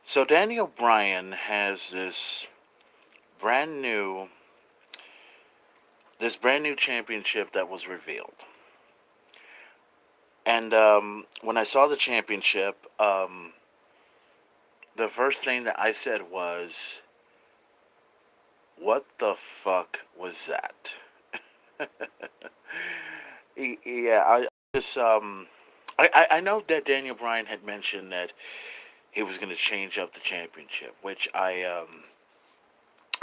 So Daniel Bryan has brand new brand new championship that was revealed. And when I saw the championship, the first thing that I said was, "What the fuck was that?" Yeah, I just I know that Daniel Bryan had mentioned that he was going to change up the championship, which I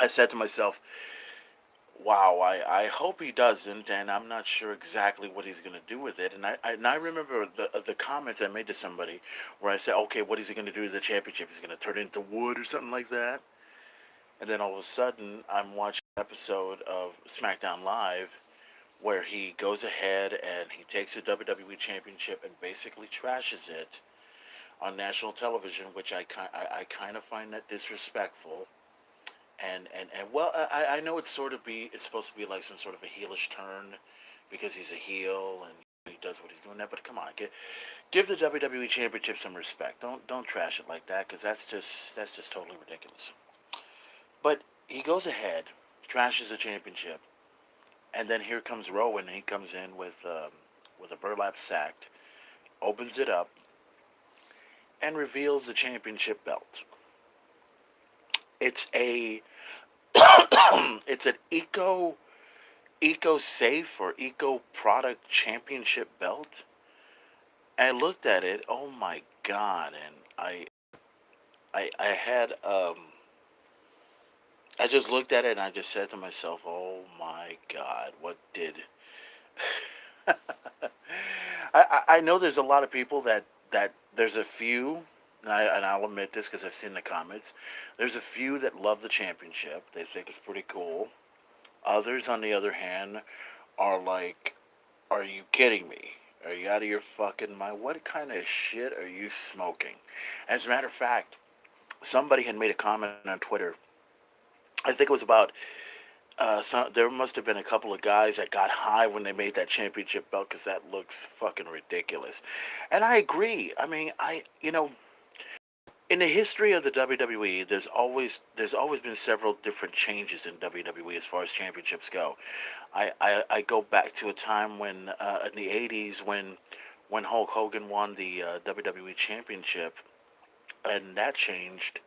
said to myself, wow, I hope he doesn't, and I'm not sure exactly what he's going to do with it. And I remember the comments I made to somebody where I said, okay, what is he going to do with the championship? He's going to turn it into wood or something like that. And then all of a sudden, I'm watching an episode of Smackdown Live where he goes ahead and he takes the WWE Championship and basically trashes it on national television, which I kind of find that disrespectful. And well, I know it's supposed to be like some sort of a heelish turn because he's a heel and he does what he's doing that. But come on, give the WWE Championship some respect. Don't trash it like that because that's just totally ridiculous. But he goes ahead, trashes the championship, and then here comes Rowan. And he comes in with a burlap sack, opens it up, and reveals the championship belt. It's a it's an eco safe or eco product championship belt. I looked at it, oh my god, and I had I just looked at it and I just said to myself, oh my god, what did I know there's a lot of people that there's a few, and I'll admit this because I've seen the comments. There's a few that love the championship. They think it's pretty cool. Others, on the other hand, are like, "Are you kidding me? Are you out of your fucking mind? What kind of shit are you smoking?" As a matter of fact, somebody had made a comment on Twitter. I think it was about there must have been a couple of guys that got high when they made that championship belt because that looks fucking ridiculous. And I agree. I mean, in the history of the WWE, there's always been several different changes in WWE as far as championships go. I go back to a time when in the '80s when Hulk Hogan won the WWE Championship, and that changed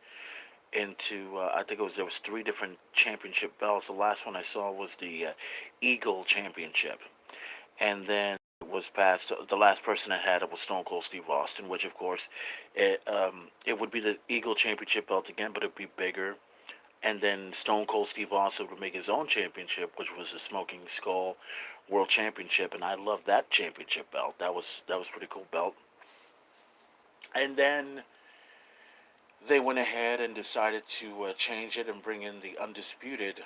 into I think there was three different championship belts. The last one I saw was the Eagle Championship, and then it was passed. The last person that had it was Stone Cold Steve Austin, which of course it would be the Eagle Championship belt again, but it'd be bigger. And then Stone Cold Steve Austin would make his own championship, which was the Smoking Skull World Championship, and I loved that championship belt. That was pretty cool belt. And then they went ahead and decided to change it and bring in the undisputed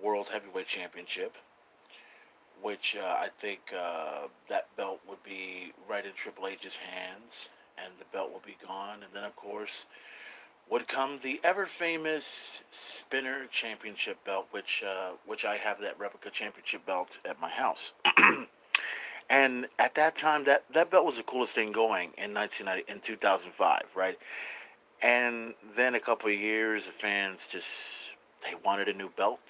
World Heavyweight Championship, which I think that belt would be right in Triple H's hands, and the belt would be gone. And then, of course, would come the ever famous Spinner Championship belt, which I have that replica championship belt at my house. And at that time, that belt was the coolest thing going in 1990 in 2005, right? And then a couple of years, the fans just they wanted a new belt.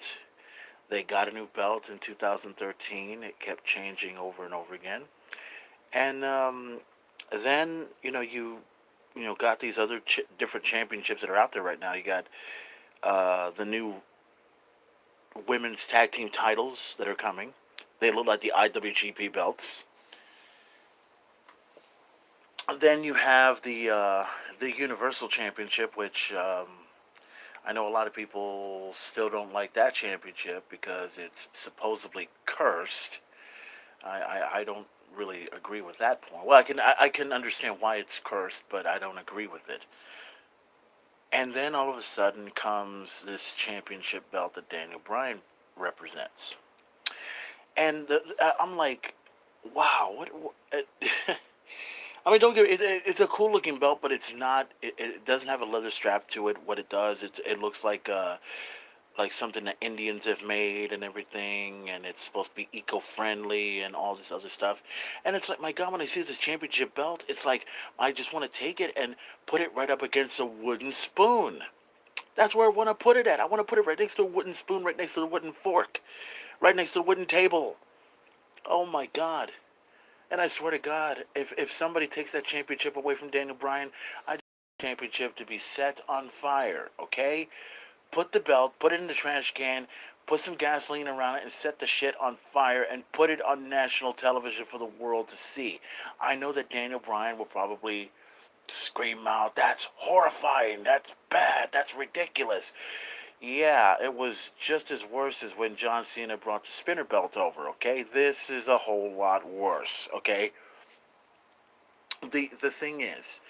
They got a new belt in 2013. It kept changing over and over again, and then got these other different championships that are out there right now. You got the new women's tag team titles that are coming. They look like the IWGP belts. Then you have the Universal Championship, which I know a lot of people still don't like that championship because it's supposedly cursed. I don't really agree with that point. Well, I can understand why it's cursed, but I don't agree with it. And then all of a sudden comes this championship belt that Daniel Bryan represents, and I'm like, wow, what I mean, don't get it's a cool looking belt, but it's not. It doesn't have a leather strap to it. What it does, it looks like like something that Indians have made and everything, and it's supposed to be eco-friendly and all this other stuff. And it's like, my God, when I see this championship belt, it's like I just want to take it and put it right up against a wooden spoon. That's where I want to put it at. I want to put it right next to a wooden spoon, right next to the wooden fork, right next to the wooden table. Oh my God. And I swear to God, if somebody takes that championship away from Daniel Bryan, I just want the championship to be set on fire, okay? Put the belt, put it in the trash can, put some gasoline around it, and set the shit on fire and put it on national television for the world to see. I know that Daniel Bryan will probably scream out, "That's horrifying, that's bad, that's ridiculous." Yeah, it was just as worse as when John Cena brought the spinner belt over, okay? This is a whole lot worse, okay? The thing is,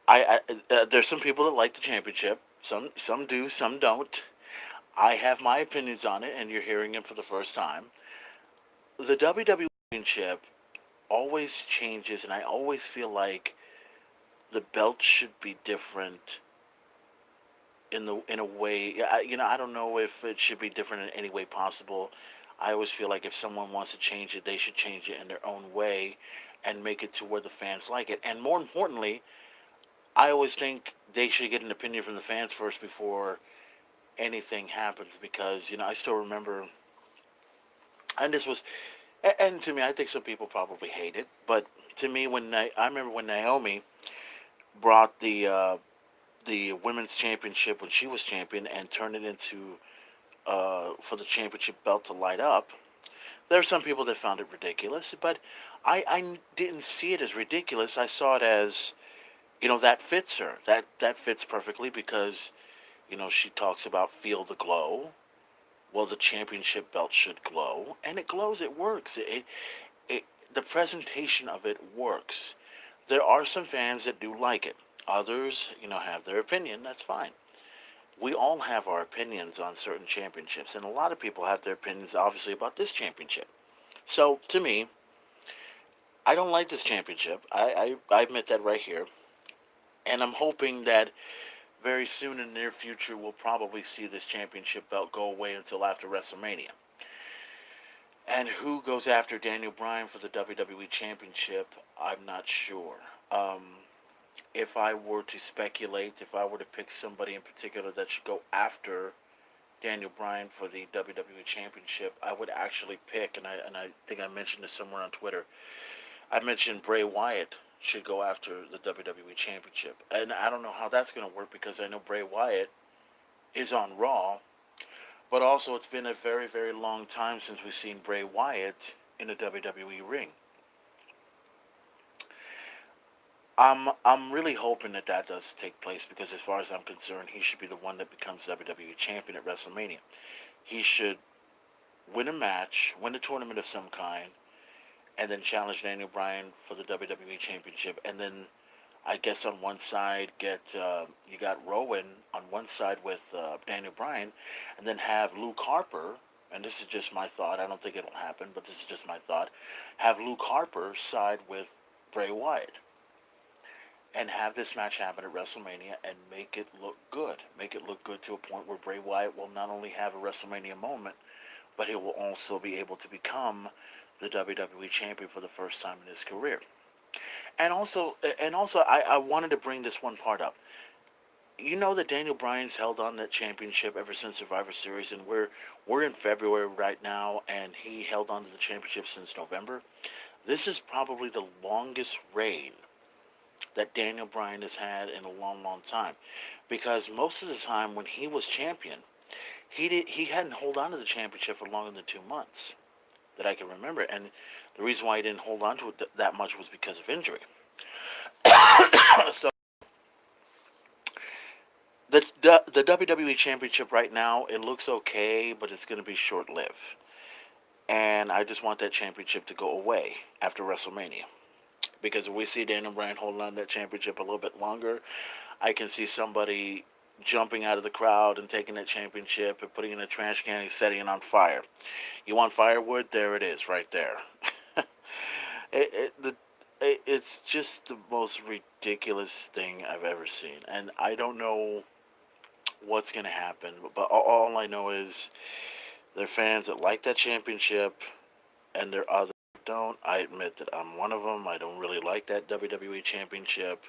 there's some people that like the championship. Some do, some don't. I have my opinions on it, and you're hearing them for the first time. The WWE Championship always changes, and I always feel like the belt should be different in a way. I don't know if it should be different in any way possible. I always feel like if someone wants to change it, they should change it in their own way and make it to where the fans like it. And more importantly, I always think they should get an opinion from the fans first before anything happens, because I still remember, and this was, and to me, I think some people probably hate it, but to me, I remember when Naomi brought the women's championship when she was champion and turned it into for the championship belt to light up. There are some people that found it ridiculous, but I didn't see it as ridiculous. I saw it as, that fits her. That fits perfectly, because she talks about feel the glow. Well, the championship belt should glow, and it glows. It works. It the presentation of it works. There are some fans that do like it. Others, have their opinion. That's fine. We all have our opinions on certain championships, and a lot of people have their opinions, obviously, about this championship. So, to me, I don't like this championship. I admit that right here. And I'm hoping that very soon in the near future, we'll probably see this championship belt go away until after WrestleMania. And who goes after Daniel Bryan for the WWE Championship, I'm not sure. If I were to speculate, if I were to pick somebody in particular that should go after Daniel Bryan for the WWE Championship, I would actually pick, and I think I mentioned this somewhere on Twitter. I mentioned Bray Wyatt should go after the WWE Championship, and I don't know how that's going to work, because I know Bray Wyatt is on Raw, but also it's been a very, very long time since we've seen Bray Wyatt in a WWE ring. I'm really hoping that that does take place, because as far as I'm concerned, he should be the one that becomes WWE champion at WrestleMania. He should win a match, win a tournament of some kind, and then challenge Daniel Bryan for the WWE Championship. And then I guess on one side you got Rowan on one side with Daniel Bryan, and then have Luke Harper. And this is just my thought. I don't think it'll happen, but this is just my thought. Have Luke Harper side with Bray Wyatt, and have this match happen at WrestleMania and make it look good. Make it look good to a point where Bray Wyatt will not only have a WrestleMania moment, but he will also be able to become the WWE champion for the first time in his career. And also, I wanted to bring this one part up. You know that Daniel Bryan's held on that championship ever since Survivor Series, and we're in February right now, and he held on to the championship since November. This is probably the longest reign that Daniel Bryan has had in a long, long time, because most of the time when he was champion, he hadn't hold on to the championship for longer than 2 months that I can remember, and the reason why he didn't hold on to it that much was because of injury. So the WWE Championship right now, it looks okay, but it's going to be short lived, and I just want that championship to go away after WrestleMania. Because if we see Daniel Bryan holding on to that championship a little bit longer, I can see somebody jumping out of the crowd and taking that championship and putting it in a trash can and setting it on fire. You want firewood? There it is, right there. It's just the most ridiculous thing I've ever seen, and I don't know what's going to happen. But all I know is there are fans that like that championship, and there are others that don't. I admit that I'm one of them. I don't really like that WWE Championship.